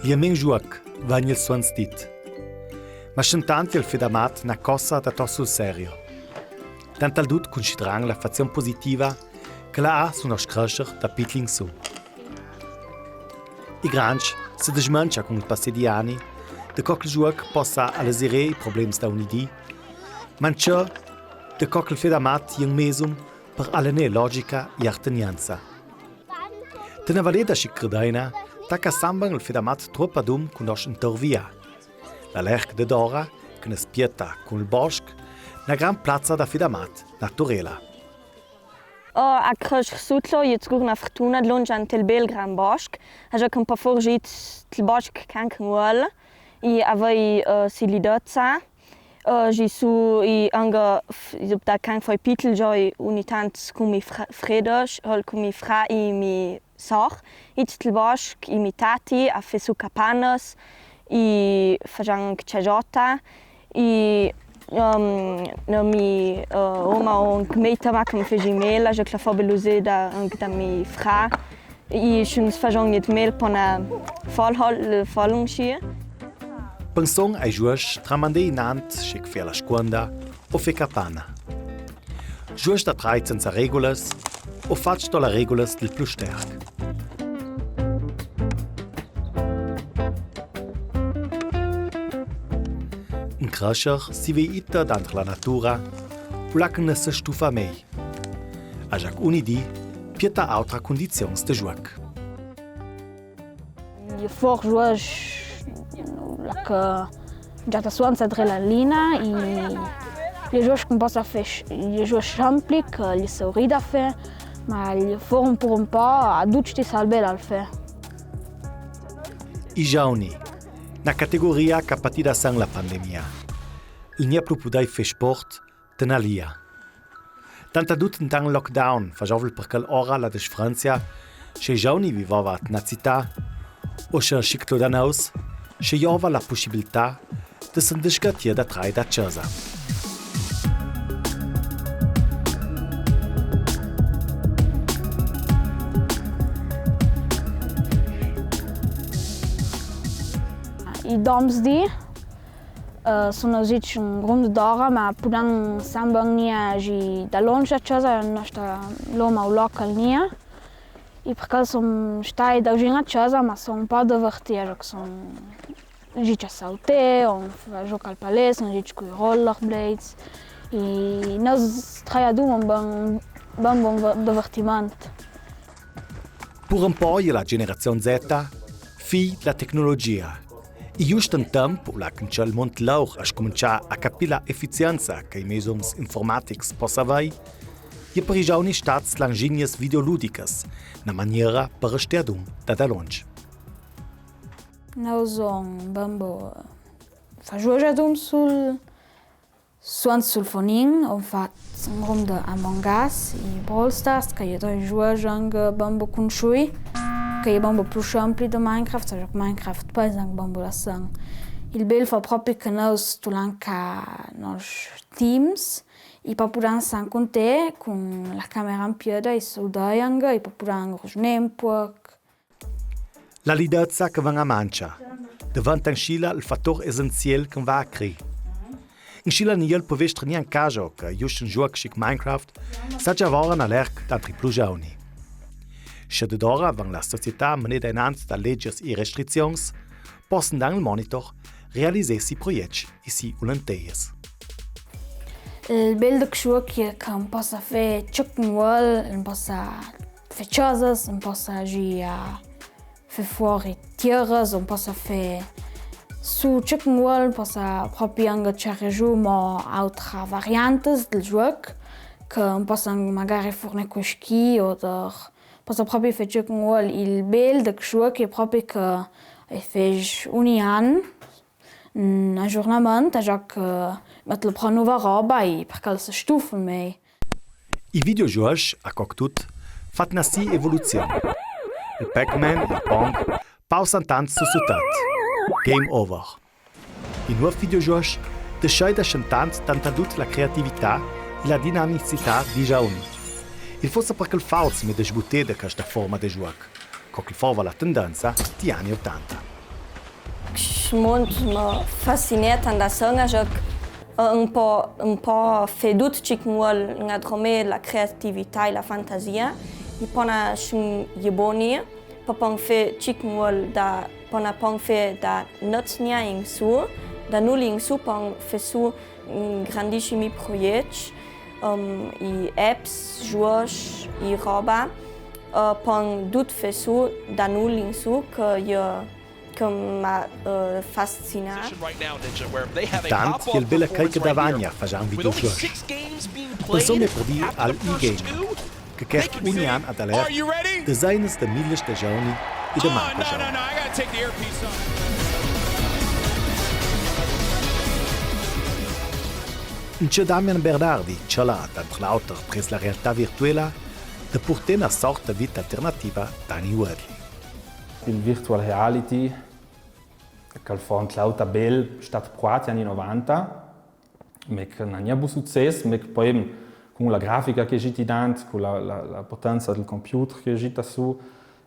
Liamen juoc, vagn il suon stit. Ma chantanti il fedamat na cosa da to sul serio. Tant al dut considerang la fazione positiva che la ha su nos crescer da pitling su. I granch se desmancia con il passé di anni, de coc il juoc possa alesire i problemi da unidi, mancha de coc il fedamat yung mesum per alene logica e artenianza. Te ne valeda si credaina, tacca samban il fedamat troppa dum con nos intervia. La lerc de Dora, che ne spieta con il bosc, na gran plaza da fedamat naturela. A crescer sutlo, jetzt gucken a fortuna de lunch an tel bel gran bosc, a già un po' forgit il bosc cancan uol, e avei si lidozza, gi su i anga da can foi pitel joi unitant cum mi fredos, hol cum mi fra i mi soch, it il bosc i mi tati a fe su capanas, i fagiang cajota, i na mi oma un kmeta ma kam feji mela, je la fabeluze da mi fra, i schon fagiang net mel pona falung schi. Pensong ai juos tramande inant schick fer la squanda o fe capana. Juos da traizenza regulas o faccio la regulas del più sterk. Un crescer si ve ita d'antre la natura o la che ne se stufa mei. A jac unidi pieta altra condizions de juoc. Je for juos la già suanza adrenalina e gli juos che posso fare gli juos champli che gli sorrida fe ma gli for un po' aducti salbel al fe. I jauni, na categoria che patida sang la pandemia. Il nia plu pudai fe sport tenalia. Tanta dut in tang lockdown fajovel per quel ora la des Francia, che jauni vivava na città o che schicto da naus, che jova la possibilità de se desgatir da trai da casa. I domsdi sono zic un grund d'ora, ma pudan sambang nia gi da longe a casa nostra loma o local nia. E perché sono stai da uscire a casa, ma sono un po' divertire, sono già saltare, o giocare al palestra, già con i rollerblades. E noi traiamo un buon divertimento. Per un po' la generazione Z, fi la tecnologia. E giusto in tempo, la che il mondo lauch ha cominciato a capire l'efficienza che i mesums informatics possa avere, e per i giovani stats l'ingegnes videoludicas, na maniera per restare da lunch. Noi siamo bambo facciamo sul fonin, ho fatto un rum de Among Us e Brawl Stars, che io gioco anche bambo con shui, che io bambo più ampli di Minecraft, cioè Minecraft poi anche bambo la sang. Il bel fa proprio che noi studiamo nos teams, e poi san con te, con la camera in piedi, e soldaiang, e poi ragionare un po'. La lidezza che va a mancia, diventa in Scila il fattore essenziale che va a creare. In Scila non può essere neanche caso che giusto un gioco come Minecraft sta già ora all'erc d'altri più giovani. Se da ora va la società menata innanzi da leggi e restrizioni, possono dan il monitor realizzare i progetti e i volontari. Il bello che non possa fare chicken wall, non possa fare cose, non possa agire fare fuori tiere, non possa fare su chicken wall, possa proprio anche cercare giù ma altre varianti del gioco, che non possa magari fornire con ski o possa proprio fare chicken wall. Il bello che è proprio che fai ogni anno un aggiornamento, già che met la nuova roba e perché si stufa mai. I videogiochi, a coctut, fanno una sì evoluzione. Il Pac-Man e il Pong pausano tanto su tat. Game over. I nuovi videogiochi decidono tanto tanta la creatività e la dinamicità di giovani. Il forse perché il falso mi desbutte da questa forma di gioco, che fa la tendenza di anni 80. questo mondo mi fascina tanto, già un po' fedut ci vuole ngadrome la creatività e la fantasia. I pona shun yeboni, papang fe ci vuole da pona pang fe da notnia in su, da null in su pang fe su grandissimi progetti, i apps, jogos, i roba, pang dut fe su da null in su che mi fascina. Tant il bella carica da vagna facciamo videogiochi. Persone per dire al e-game, che chiede ogni anno ad alert, designers da mille stagioni e da manca giorni. In c'è Damian Bernardi, ce l'ha da l'autor presso la realtà virtuale, da portare una sorta di vita alternativa da Danny Wadley. Il virtual reality, che fa lauta bel, è stato provato negli anni 90, ma che non ha avuto successo, ma che poi con la grafica che è dante, con la potenza del computer che è su,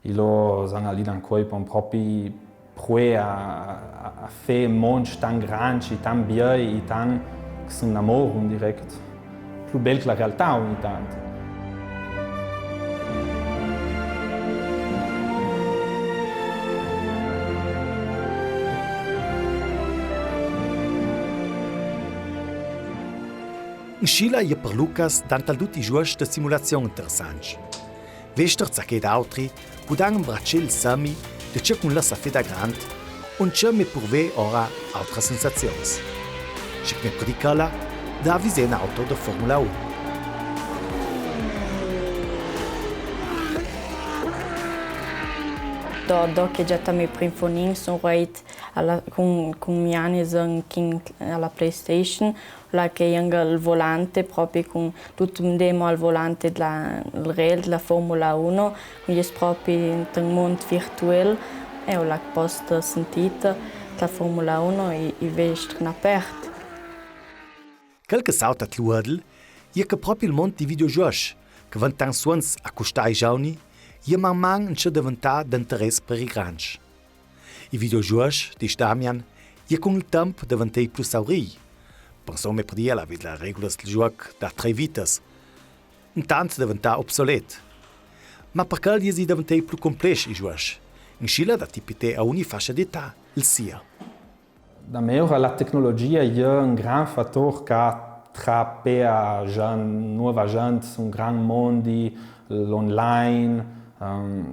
e lo sono lì ancora proprio provare a fare un mondo tan grande, tan bello e tan che si innamorano direct, più bello che la realtà ogni tanto. In Scila e per Lucas danno tutti i giochi di simulazione interessanti. Vester zacche d'autri, che danno un braccel sami, di ciò che non la fede grande, e ciò mi provve ora altre sensazioni. Ciò che mi predicala, da avvisare un auto di Formula 1. Do che già mi prinfonin sono right con miei anni alla PlayStation, la che anche il volante proprio con tutto un demo al volante della della Formula 1, quindi è proprio in un mondo virtuale e la posso sentire la Formula 1 e vedo aperto. Quel che salta l'uadel è che proprio il mondo di videogiochi, che vanno tan suons a costare i giorni, e man c'è diventato d'interesse per i grandi. I videogiochi, dice Damian, e con il tempo diventano più sauri. Pensiamo per dire la regola del gioco da 3 vites. Intanto diventa obsoleto. Ma perché gli si diventano più complessi i giochi? In Scila da tipite a ogni fascia d'età, il sia. Da me la tecnologia è un gran fattore che trapea nuova gente, un gran mondo, l'online,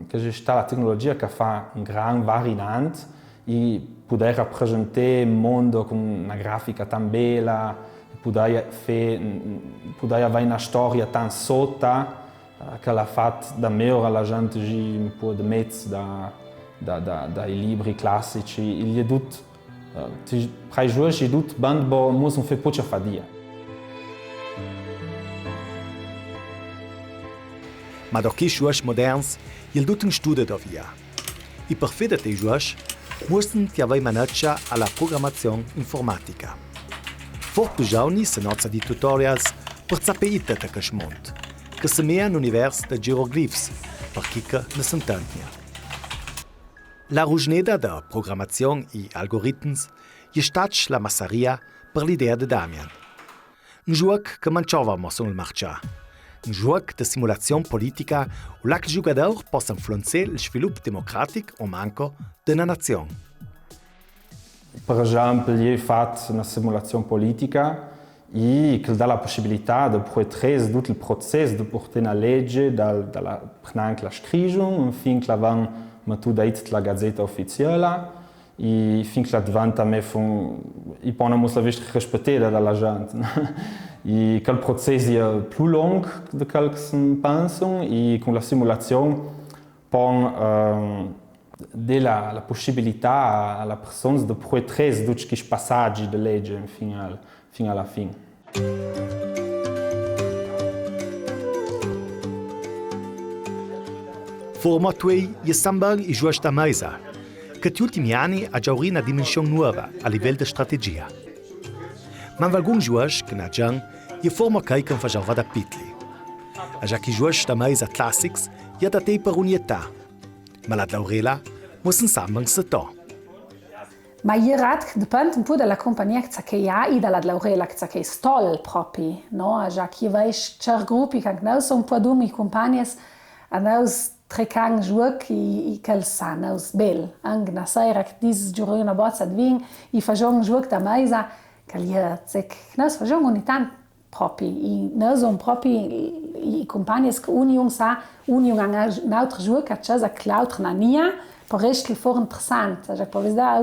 che sta la tecnologia che fa un gran variante e poter rappresentare il mondo con una grafica tan bella, poter avere una storia tan sotta che l'ha fatto da me la gente un po' di mezzo dai libri classici. Il è tutto, tra i giochi è tutto bando, ma non fa poco fatica. Ma da che giochi moderni, il tutto un studio da via. E per fare dei giochi, mussten ti avere manaccia alla programmazione informatica. Forti giorni si nozza di tutorials per sapere da che mondo, che si mea un universo di geroglifi, per chi ne si intende. La rugneda da programmazione e algoritmi è stata la massaria per l'idea di Damian. Un gioco che mancava sul marciare. Un gioco di simulazione politica in cui il giocatore possa influenzare il sviluppo democratico o manco di una nazione. Per esempio, io ho fatto una simulazione politica e che dà la possibilità di portare tutto il processo di portare una legge dalla scrizione finché la vanno mettuta la gazzetta ufficiale e finché la diventa e poi non la vista rispettata dalla gente. E quel processo è più lungo di quello che si pensa e con la simulazione dà la possibilità alla persona di portare tutti questi passaggi di legge fino alla fine. Forma tuoi è sempre i giochi da mesa, che negli ultimi anni ha già una dimensione nuova a livello di strategia. Ma alcuni giochi che nascono e forma che facciano da piccoli. A già che i giochi da mesa classici è da te per ogni età, ma la Laurela muss sempre se to. Ma ierat dipende un po' dalla compagnia che ha e dalla laurela che è stol proprio, no? Già che veis cer gruppi che noi sono un po' dumi compagnies a noi trecang giuc e che sa noi bel. Anche na sera che dis giuro una bozza di vin e facciamo giuc da mesa che noi facciamo ogni tanto proprio e noi sono proprio i compagnies che union un altro giuc a casa che l'altro non ha. Per resti for interessant, also per visda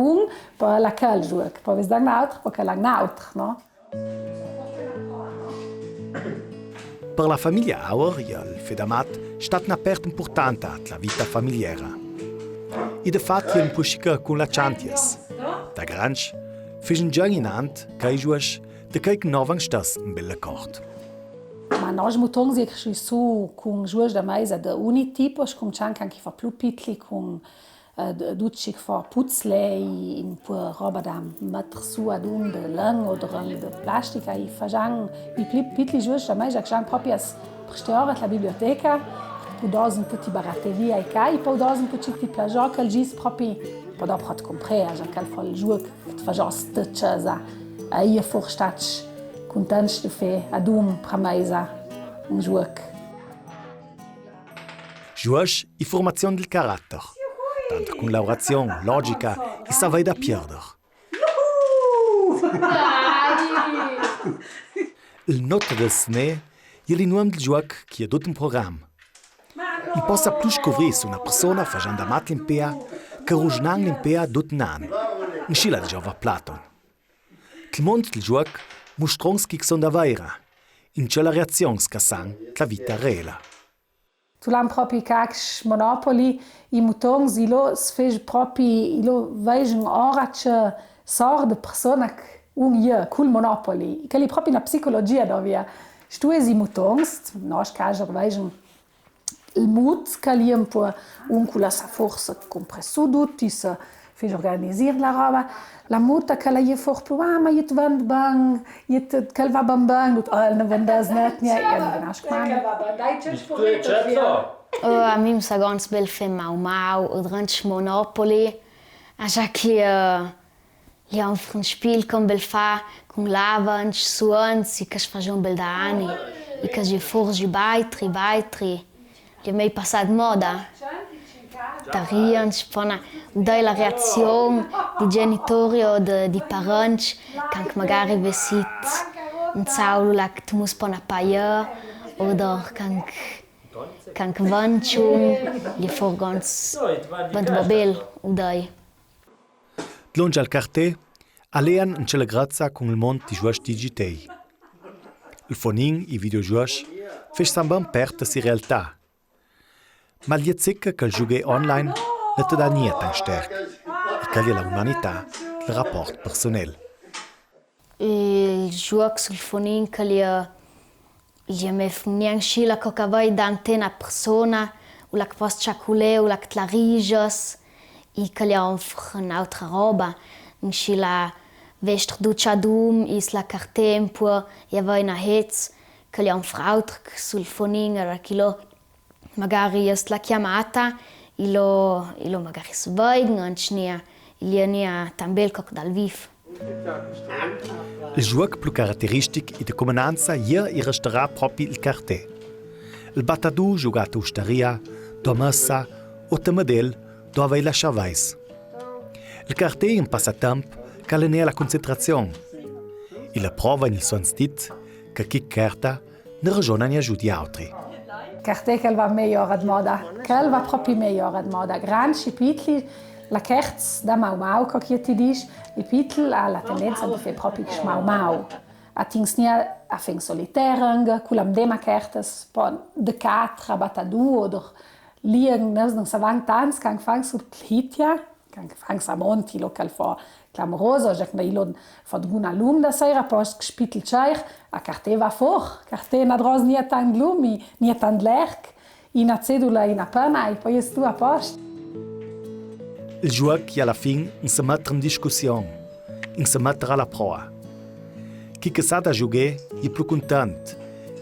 per la cal joc, per visda l'altro, per la l'altro, no? Per la famiglia Auer e il fedamat è stata una parte importante la vita familiare. E di fatto è un po' scica con la Chanties. Da granch, fischen già in ant, che juos, de che novan stas un bel accord. Ma noi mutong si che su con juos da mesa da unitipos, con c'anche anche fa più piccoli con duci fa puzzle e un po' roba da mettere su ad un de lang o de plastica e facciamo i piccoli juos da mesa che proprio prestare la biblioteca, poi un po' di baratteria e kai, poi un po' di plagiò che gis proprio poi dopo hat comprare, già che fa il juo che facciamo steccia, e io forstach contente di fare ad un promesa un juoc. Juos e formazione del carattere, tanto con lavorazione, logica e savai da perdere. Il notte del sne è il nome del juoc che è tutto un programma. Non possa più scoprire su una persona facendo amat l'impea che rugnan l'impea tutto l'anno, in scilla di Giova Platon. Il mondo del juoc mostra che sono da vera, in c'è la reazione che sanno la vita reale. Tu l'hai proprio cax monopoli, i mutong ilo sfej proprio ilo vejn ora che sort de persona un je col monopoli, che li proprio la psicologia dovia. Stu es i mutongs, nos caja vejn il mut che li un po' un culla sa forza compresso tutti se fej organizir la roba. La muta che la je for più, ma io vend bang, io che va bang, tut ne vendas net nie, ja nasch man. A mi mi sa ganz bel fe mau o dranch Monopoly. A già che li ha un spiel con bel fa con lavanch suons e che fa un bel da anni e che je forgi baitri. Li mai passat moda. Tarian spona dai la reazione di genitori o di parenti che magari vesit un saulula che tu mus pona paia o che vancium li forgons vant babel o dai. Tlonge al carté, allean in c'è grazia con il mondo di juos digitei. Il fonin e videojuos fes samban perte si realtà. Ma gli zecca che il gioco online non ti dà niente in sterk e che gli la umanità il rapporto personale. Il gioco sul fonin che gli me funien scila che vai d'antena a persona o la che posso ciaculare o la che la rigios e che gli ha un'altra roba. In scila vestre duccia dum is la cartempo e vai na hetz che gli ha un'altra sul fonin era chilo magari è la chiamata e lo magari sveglia anche ne ha tambel coc dal viv. Il gioco più caratteristico e di comunanza è resterà proprio il carté. Il battadù giocato osteria, domessa o temadel dove la chavais. Il carté è un passatempo che allena la concentrazione e la prova nel suo stit che chi carta ne ragiona ne aiuti altri. Carté che va meglio ad moda, che va proprio meglio ad moda. Grandi pitli, la kerz da mau che ti dici, i pitli ha la tendenza di fare proprio mau. A tings nia a feng solitaire, culam dema kertes, pon de catra batadu oder liegen, non savang tans, kan fang sul plitia, kan fang sa monti local for clamoroso, jac na ilon fod guna lum da sera post gespitel chair, a carté va for, carté na dros nia tan glumi, nia tan lerk, ina cedula ina pana, e poi es tu a post. Il gioco alla fin non si mette in discussione, non si mette alla prova. Chi che sa da giocare è più contento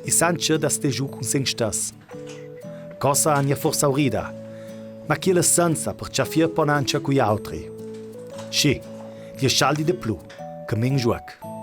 e sa che da ste giù con se stesso. Cosa ha forse aurida, ma chi è l'essenza per ciaffire ponancia con gli altri. Sì, Gli scaldi de plu, che men giuoc.